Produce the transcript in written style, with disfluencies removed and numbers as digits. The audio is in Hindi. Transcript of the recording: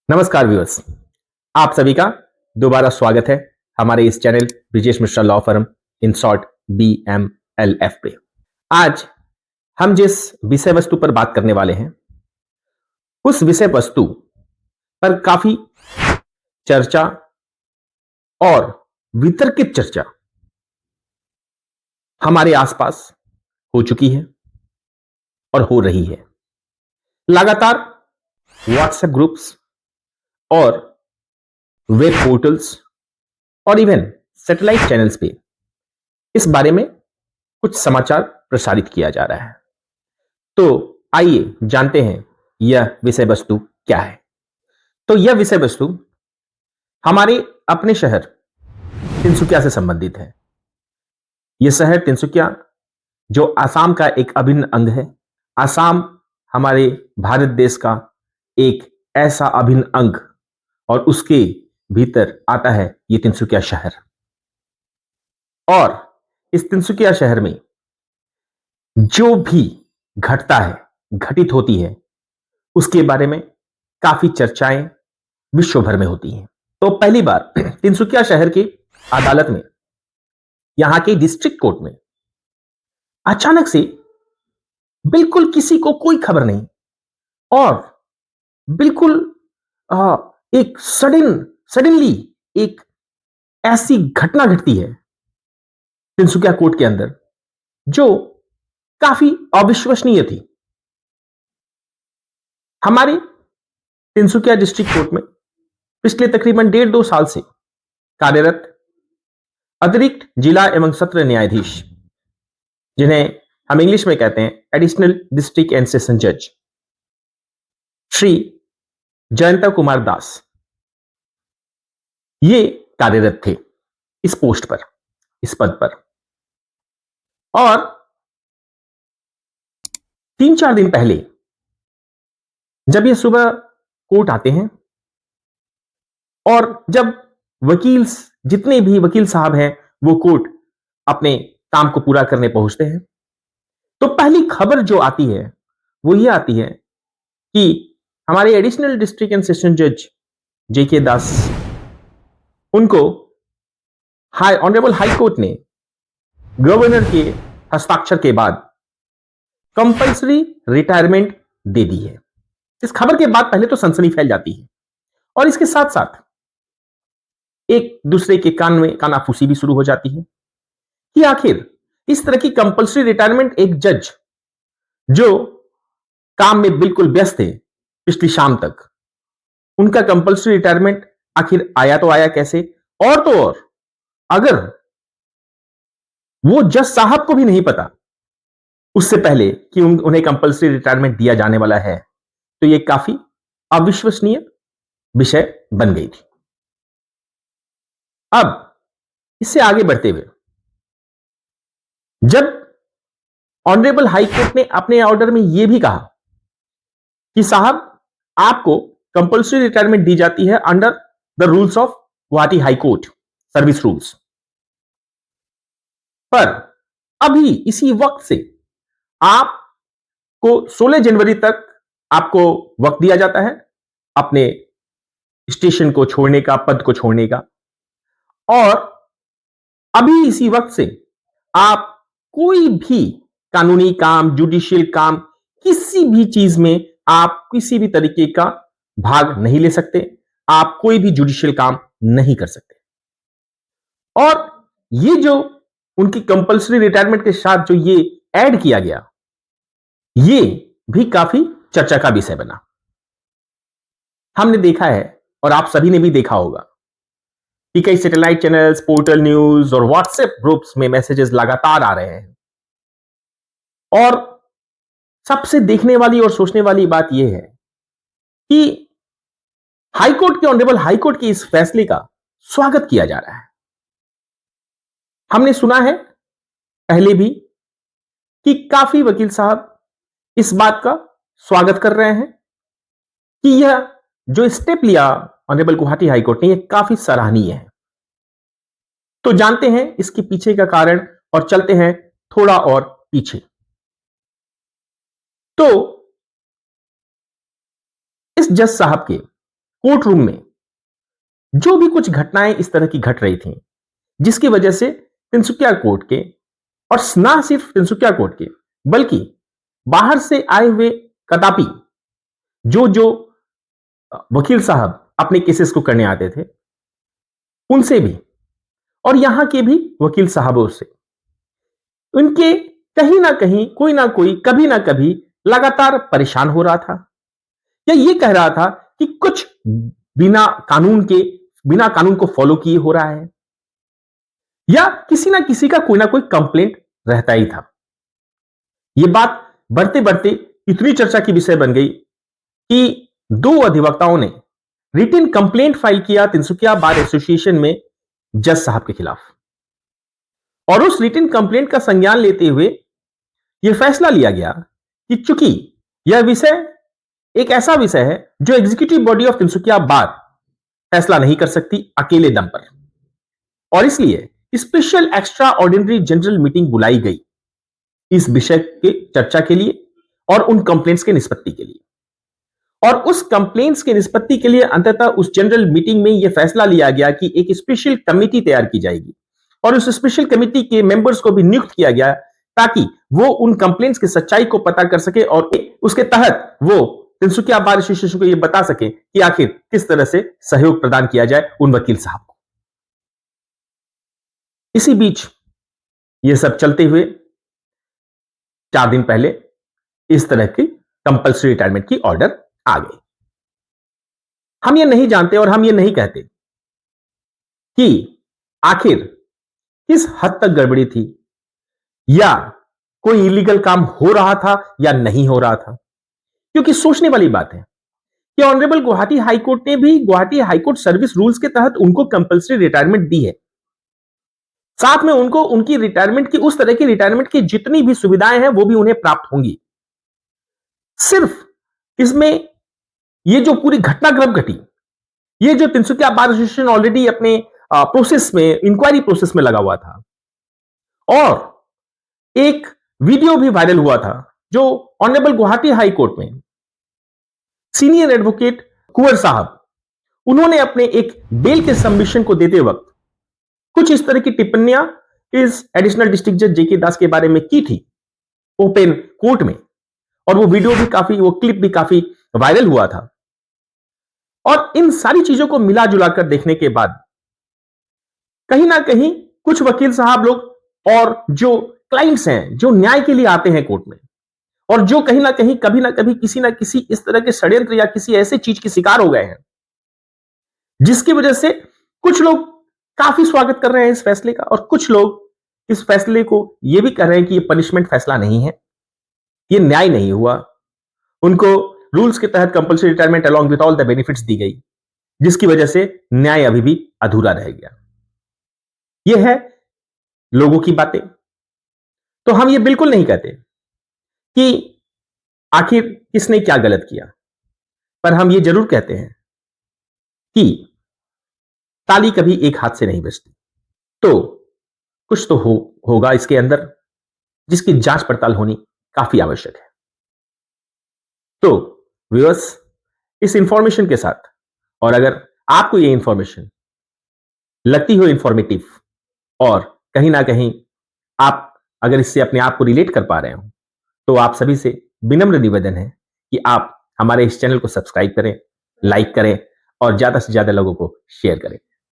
नमस्कार व्यूअर्स, आप सभी का दोबारा स्वागत है हमारे इस channel Brijesh Mishra law firm in short BMLF पे। आज हम जिस विषय वस्तु पर बात करने वाले हैं उस विषय वस्तु पर काफी चर्चा और वितर्कित चर्चा हमारे आसपास हो चुकी है और हो रही है। लगातार व्हाट्सएप ग्रुप्स और वेब पोर्टल्स और इवन सैटेलाइट चैनल्स पे इस बारे में कुछ समाचार प्रसारित किया जा रहा है। तो आइए जानते हैं यह विषय वस्तु क्या है। तो यह विषय वस्तु हमारे अपने शहर तिनसुकिया से संबंधित है। यह शहर तिनसुकिया जो आसाम का एक अभिन्न अंग है। आसाम हमारे भारत देश का एक ऐसा अभिन्न अंग और उसके भीतर आता है यह तिनसुकिया शहर। और इस तिनसुकिया शहर में जो भी घटता है, घटित होती है, उसके बारे में काफी चर्चाएं विश्व भर में होती हैं। तो पहली बार तिनसुकिया शहर की अदालत में, यहां के डिस्ट्रिक्ट कोर्ट में अचानक से बिल्कुल किसी को कोई खबर नहीं और बिल्कुल एक सडनली एक ऐसी घटना घटती है तिनसुकिया कोर्ट के अंदर जो काफी अविश्वसनीय थी। हमारे तिनसुकिया डिस्ट्रिक्ट कोर्ट में पिछले तकरीबन 1.5-2 साल से कार्यरत अतिरिक्त जिला एवं सत्र न्यायाधीश, जिन्हें हम इंग्लिश में कहते हैं एडिशनल डिस्ट्रिक्ट एंड सेशन जज, श्री जयंता कुमार दास, ये कार्यरत थे इस पोस्ट पर, इस पद पर। और 3-4 दिन पहले जब ये सुबह कोर्ट आते हैं और जब जितने भी वकील साहब हैं वो कोर्ट अपने काम को पूरा करने पहुंचते हैं, तो पहली खबर जो आती है वो ये आती है कि हमारे एडिशनल डिस्ट्रिक्ट एंड सेशन जज JK दास, उनको ऑनरेबल हाई कोर्ट ने गवर्नर के हस्ताक्षर के बाद कंपल्सरी रिटायरमेंट दे दी है। इस खबर के बाद पहले तो सनसनी फैल जाती है और इसके साथ साथ एक दूसरे के कान में कानाफूसी भी शुरू हो जाती है कि आखिर इस तरह की कंपल्सरी रिटायरमेंट, एक जज जो काम में बिल्कुल व्यस्त थे पिछली शाम तक, उनका कंपल्सरी रिटायरमेंट आखिर आया तो आया कैसे? और तो और अगर वो जज साहब को भी नहीं पता उससे पहले कि उन्हें कंपल्सरी रिटायरमेंट दिया जाने वाला है, तो यह काफी अविश्वसनीय विषय बन गई थी। अब इससे आगे बढ़ते हुए जब ऑनरेबल हाई कोर्ट ने अपने ऑर्डर में यह भी कहा कि साहब आपको कंपल्सरी रिटायरमेंट दी जाती है under the rules of Guwahati high court service rules, पर अभी इसी वक्त से आपको 16 जनवरी तक आपको वक्त दिया जाता है अपने स्टेशन को छोड़ने का, पद को छोड़ने का। और अभी इसी वक्त से आप कोई भी कानूनी काम, जुडिशियल काम, किसी भी चीज में आप किसी भी तरीके का भाग नहीं ले सकते, आप कोई भी जुडिशियल काम नहीं कर सकते। और ये जो उनकी कंपल्सरी रिटायरमेंट के साथ जो ये ऐड किया गया, ये भी काफी चर्चा का विषय बना। हमने देखा है और आप सभी ने भी देखा होगा कि कई सैटेलाइट चैनल्स, पोर्टल न्यूज और व्हाट्सएप ग्रुप्स में मैसेजेस लगातार आ रहे हैं। और सबसे देखने वाली और सोचने वाली बात यह है कि हाईकोर्ट के, ऑनरेबल हाईकोर्ट के इस फैसले का स्वागत किया जा रहा है। हमने सुना है पहले भी कि काफी वकील साहब इस बात का स्वागत कर रहे हैं कि यह जो स्टेप लिया ऑनरेबल गुवाहाटी हाईकोर्ट ने, यह काफी सराहनीय है। तो जानते हैं इसके पीछे का कारण और चलते हैं थोड़ा और पीछे। तो इस जज साहब के कोर्ट रूम में जो भी कुछ घटनाएं इस तरह की घट रही थी, जिसकी वजह से तिनसुकिया कोर्ट के, और ना सिर्फ तिनसुकिया कोर्ट के, बल्कि बाहर से आए हुए कदापि जो जो वकील साहब अपने केसेस को करने आते थे, उनसे भी, और यहां के भी वकील साहबों से, उनके कहीं ना कहीं कोई ना कोई कभी ना कभी लगातार परेशान हो रहा था, या ये कह रहा था कि कुछ बिना कानून के, बिना कानून को फॉलो किए हो रहा है, या किसी ना किसी का कोई ना कोई कंप्लेंट रहता ही था। यह बात बढ़ते बढ़ते इतनी चर्चा की विषय बन गई कि दो अधिवक्ताओं ने रिटन कंप्लेंट फाइल किया तिनसुकिया बार एसोसिएशन में जज साहब के खिलाफ, और उस रिटन कंप्लेंट का संज्ञान लेते हुए यह फैसला लिया गया कि चूंकि यह विषय एक ऐसा विषय है जो एग्जीक्यूटिव बॉडी ऑफ तिनसुकिया बार फैसला नहीं कर सकती अकेले दम पर, और इसलिए special extra ordinary general meeting बुलाई गई इस विषय के चर्चा के लिए और उन कंप्लेंट्स के निष्पत्ति के लिए। और उस कंप्लेंट्स के निष्पत्ति के लिए अंततः उस जनरल मीटिंग में यह फैसला लिया गया कि एक स्पेशल कमेटी तैयार की जाएगी, और उस स्पेशल कमेटी के मेंबर्स को भी नियुक्त किया गया ताकि वो उन कंप्लेंट्स की सच्चाई को पता कर सके, और उसके तहत वो तिनसुकिया बार एसोसिएशन को यह बता सके कि आखिर किस तरह से सहयोग प्रदान किया जाए उन वकील साहब को। इसी बीच यह सब चलते हुए 4 दिन पहले इस तरह की कंपल्सरी रिटायरमेंट की ऑर्डर आ गई। हम ये नहीं जानते और हम ये नहीं कहते कि आखिर किस हद तक गड़बड़ी थी, या कोई इलीगल काम हो रहा था या नहीं हो रहा था, क्योंकि सोचने वाली बात है कि ऑनरेबल गुवाहाटी हाईकोर्ट ने भी गुवाहाटी हाईकोर्ट सर्विस रूल्स के तहत उनको कंपल्सरी रिटायरमेंट दी है। साथ में उनको उनकी रिटायरमेंट की, उस तरह की रिटायरमेंट की जितनी भी सुविधाएं हैं वो भी उन्हें प्राप्त होंगी। सिर्फ इसमें ये जो पूरी घटनाक्रम घटी, ये जो तिनसुकिया बार एसोसिएशन ऑलरेडी अपने प्रोसेस में, इंक्वायरी प्रोसेस में लगा हुआ था, और एक वीडियो भी वायरल हुआ था जो ऑनरेबल गुवाहाटी हाई कोर्ट में सीनियर एडवोकेट कुंवर साहब, उन्होंने अपने एक बेल के सबमिशन को देते वक्त कुछ इस तरह की टिप्पणियां इस एडिशनल डिस्ट्रिक्ट जज जेके दास के बारे में की थी ओपन कोर्ट में, और वो वीडियो भी काफी, वो क्लिप भी काफी वायरल हुआ था। और इन सारी चीजों को मिला जुलाकर देखने के बाद कहीं ना कहीं कुछ वकील साहब लोग और जो क्लाइंट्स हैं, जो न्याय के लिए आते हैं कोर्ट में, और जो कहीं ना कहीं कभी ना कभी किसी ना किसी इस तरह के षड्यंत्र या किसी ऐसे चीज के शिकार हो गए हैं, जिसकी वजह से कुछ लोग काफी स्वागत कर रहे हैं इस फैसले का, और कुछ लोग इस फैसले को यह भी कह रहे हैं कि यह पनिशमेंट फैसला नहीं है, यह न्याय नहीं हुआ। उनको रूल्स के तहत compulsory retirement along with all the benefits दी गई, जिसकी वजह से न्याय अभी भी अधूरा रह गया। यह है लोगों की बातें। तो हम यह बिल्कुल नहीं कहते कि आखिर किसने क्या गलत किया, पर हम यह जरूर कहते हैं कि ताली कभी एक हाथ से नहीं बजती। तो कुछ तो होगा इसके अंदर, जिसकी जांच पड़ताल होनी काफी आवश्यक है। तो व्यूअर्स, इस इंफॉर्मेशन के साथ, और अगर आपको यह इंफॉर्मेशन लगती हो इंफॉर्मेटिव, और कहीं ना कहीं आप अगर इससे अपने आप को रिलेट कर पा रहे हो, तो आप सभी से विनम्र निवेदन है कि आप हमारे इस चैनल को सब्सक्राइब करें, लाइक करें, और ज्यादा से ज्यादा लोगों को शेयर करें।